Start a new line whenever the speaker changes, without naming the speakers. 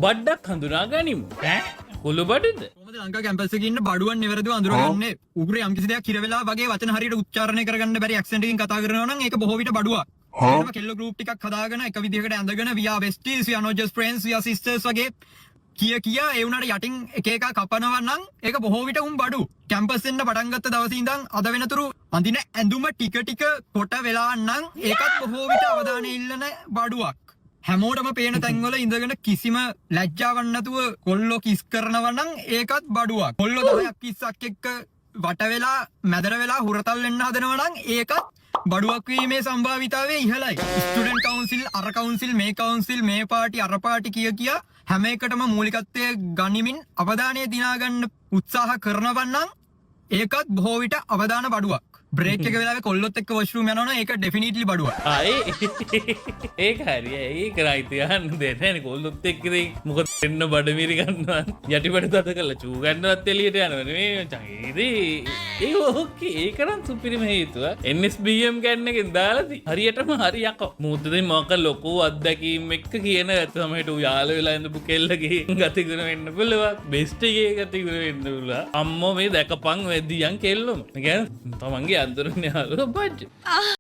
බඩ්ඩක් හඳුනා ගනිමු. කොළු බඩද?
කොහොමද ලංකා කැම්පස් එකේ ඉන්න බඩුවන් නිවැරදිව අඳුරගන්නේ? උගුරේ යම්කිසි දෙයක් හිර වෙලා වගේ වචන හරියට උච්චාරණය කරගන්න බැරි ඇක්සන්ට් එකකින් කතා කරනවා නම් ඒක බොහෝ විට බඩුවක්. ඒකම කෙල්ල ගෲප් ටිකක් හදාගෙන එක විදිහකට ඇඳගෙන we are besties, we are not just friends, we are sisters වගේ කියා ඒ උනාට යටින් එක එක කපනවා නම් ඒක බොහෝ විට බඩු. කැම්පස් එන්න පටන් ගත්ත දවසේ ඉඳන් අද වෙනතුරු අඳින ඇඳුම ටික ටික කොට වෙලා නම් ඒකත් බොහෝ විට අවධානය ඉල්ලන බඩුවක්. හැමෝටම පේන තැන්වල ඉඳගෙන කිසිම ලැජ්ජාවක් නැතුව කොල්ලෝ කිස් කරනවා නම් ඒකත් බඩුවක්. කොල්ලෝ 10ක් 20ක් එක්ක වට වෙලා මැදර වෙලා හුරතල් වෙන්න හදනවා නම් ඒකත් බඩුවක් වීමේ සම්භාවිතාවය ඉහළයි. ස්ටුඩන්ට් කවුන්සිල් අර කවුන්සිල් මේ කවුන්සිල් මේ පාටි අර පාටි කියා හැම එකටම මූලිකත්වයේ ගනිමින් අවධානය දිනා ගන්න උත්සාහ කරනවා නම් ඒකත් බොහෝ විට අවධාන බඩුවක්. බ්‍රේක් එක වෙලාවේ කොල්ලොත් එක්ක වොෂ්රූම් යනවා නම් ඒක ඩෙෆිනිට්ලි බඩුවක්.
ඒක හරිය. ඒක රයිට් යන්න දෙන්නේ නැහැ කොල්ලොත් එක්ක ඉතින් මොකද එන්න බඩමිරි ගන්නවා. යටිපඩ තද කරලා චූ ගන්නවත් එළියට යනවා නෙමෙයි මචං. ඒ ඕකේ ඒකනම් සුපිරිම හේතුව NSBM ගන්න එකෙන් දාලාදී හරියටම හරියකෝ. මොකද මොකක් ලොකු අත්දැකීම් එක්ක කියන තමයිට යාළ වෙලා ඉඳපු කෙල්ලගේ ගතිගුණ වෙන්න පුළුවන්. බෙස්ට් එකේ ගතිගුණ වෙන්න පුළුවන්. අම්මෝ මේ දැකපන් වෙද්දියන් කෙල්ලොම. ඒ කියන්නේ තමන්ගේ අඳුරන්නේ යාළුවා බජ්